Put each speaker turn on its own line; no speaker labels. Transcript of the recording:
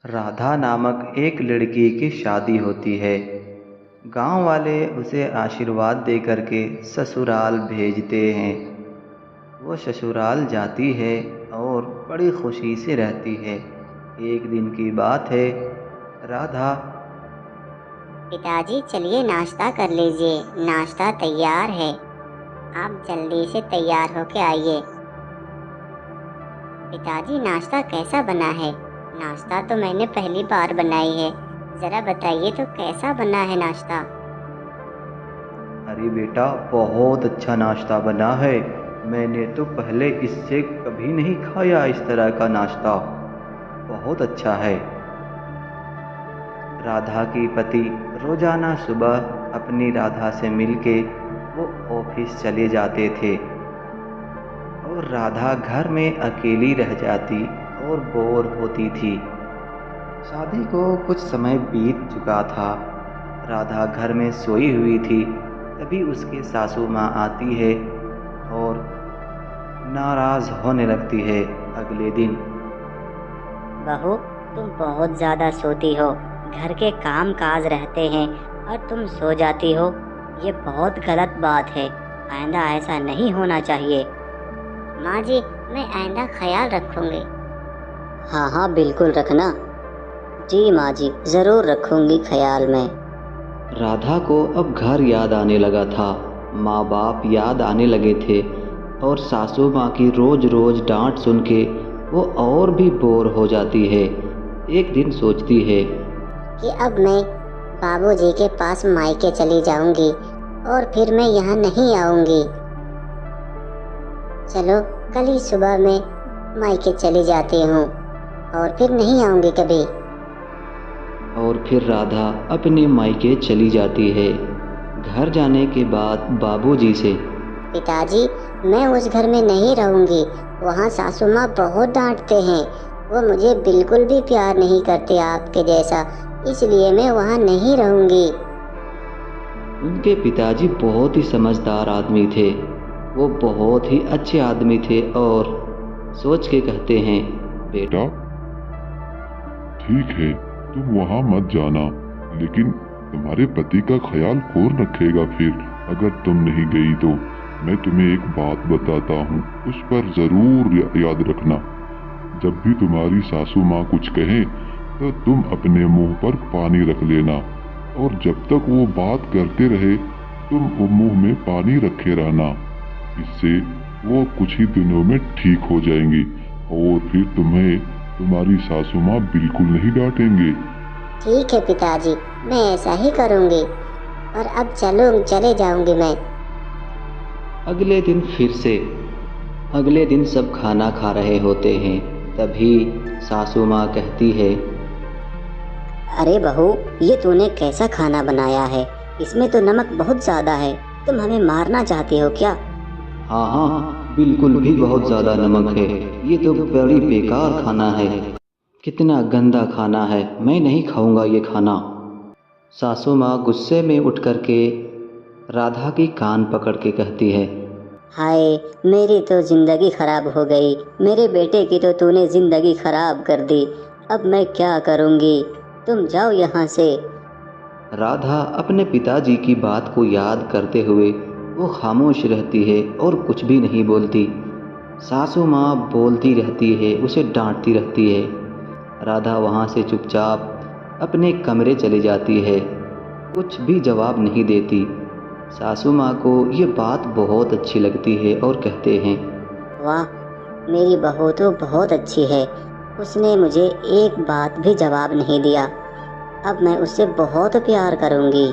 राधा नामक एक लड़की की शादी होती है। गांव वाले उसे आशीर्वाद दे करके ससुराल भेजते हैं। वो ससुराल जाती है और बड़ी खुशी से रहती है। एक दिन की बात है, राधा।
पिताजी चलिए नाश्ता कर लीजिए, नाश्ता तैयार है। आप जल्दी से तैयार होके आइए। पिताजी नाश्ता कैसा बना है? नाश्ता तो मैंने पहली बार बनाई है, जरा बताइए तो कैसा बना है नाश्ता?
अरे बेटा, बहुत अच्छा नाश्ता बना है। मैंने तो पहले इससे कभी नहीं खाया इस तरह का नाश्ता। बहुत अच्छा है। राधा की पति रोजाना सुबह अपनी राधा से मिलके वो ऑफिस चले जाते थे और राधा घर में अकेली रह जाती और बोर होती थी। शादी को कुछ समय बीत चुका था। राधा घर में सोई हुई थी, तभी उसकी सासू माँ आती है और नाराज होने लगती है। अगले दिन,
बहू, तुम बहुत ज्यादा सोती हो, घर के काम काज रहते हैं और तुम सो जाती हो। ये बहुत गलत बात है, आइंदा ऐसा नहीं होना चाहिए। माँ जी, मैं आइंदा ख्याल रखूंगी। हाँ हाँ, बिल्कुल रखना। जी माँ जी, जरूर रखूंगी ख्याल में।
राधा को अब घर याद आने लगा था, माँ बाप याद आने लगे थे और सासू माँ की रोज रोज डांट सुन के वो और भी बोर हो जाती है। एक दिन सोचती है
कि अब मैं बाबूजी के पास मायके चली जाऊंगी और फिर मैं यहाँ नहीं आऊंगी। चलो, कल ही सुबह मैं मायके चली जाती हूँ और फिर नहीं आऊंगी कभी।
और फिर राधा अपने मायके चली जाती है। घर जाने के बाद बाबूजी से,
पिताजी, मैं उस घर में नहीं रहूंगी, वहाँ सासू माँ बहुत डांटते हैं। वो मुझे बिल्कुल भी प्यार नहीं करते आपके जैसा, इसलिए मैं वहाँ नहीं रहूंगी।
उनके पिताजी बहुत ही समझदार आदमी थे। वो बहुत ही अच्छे आदमी थे और सोच के कहते हैं, बेटा,
ठीक है, तुम वहाँ मत जाना, लेकिन तुम्हारे पति का ख्याल कौन रखेगा फिर अगर तुम नहीं गई तो? मैं तुम्हें एक बात बताता हूँ, उस पर जरूर याद रखना। जब भी तुम्हारी सासू माँ कुछ कहे तो तुम अपने मुंह पर पानी रख लेना, और जब तक वो बात करते रहे तुम वो मुंह में पानी रखे रहना। इससे वो कुछ ही दिनों में ठीक हो जाएंगी और फिर तुम्हें तुम्हारी सासू माँ बिल्कुल नहीं डांटेंगे।
ठीक है पिताजी, मैं ऐसा ही करूंगी। और अब चले जाऊंगी मैं।
अगले दिन सब खाना खा रहे होते हैं। तभी सासू माँ कहती है,
अरे बहू, ये तूने कैसा खाना बनाया है? इसमें तो नमक बहुत ज्यादा है। तुम हमें मारना चाहती हो क्या?
हाँ हाँ, बिल्कुल भी बहुत ज़्यादा नमक है। ये तो बड़ी बेकार खाना है। कितना गंदा खाना है, मैं नहीं खाऊंगा ये खाना। सासू माँ गुस्से में उठ करके राधा की कान पकड़ के कहती है,
हाय, मेरी तो जिंदगी खराब हो गई। मेरे बेटे की तो तूने जिंदगी खराब कर दी। अब मैं क्या करूंगी? तुम जाओ यहाँ से।
राधा अपने पिताजी की बात को याद करते हुए वो खामोश रहती है और कुछ भी नहीं बोलती। सासू माँ बोलती रहती है, उसे डांटती रहती है। राधा वहाँ से चुपचाप अपने कमरे चली जाती है, कुछ भी जवाब नहीं देती। सासू माँ को ये बात बहुत अच्छी लगती है और कहते हैं,
वाह, मेरी बहू तो बहुत अच्छी है। उसने मुझे एक बात भी जवाब नहीं दिया। अब मैं उससे बहुत प्यार करूंगी।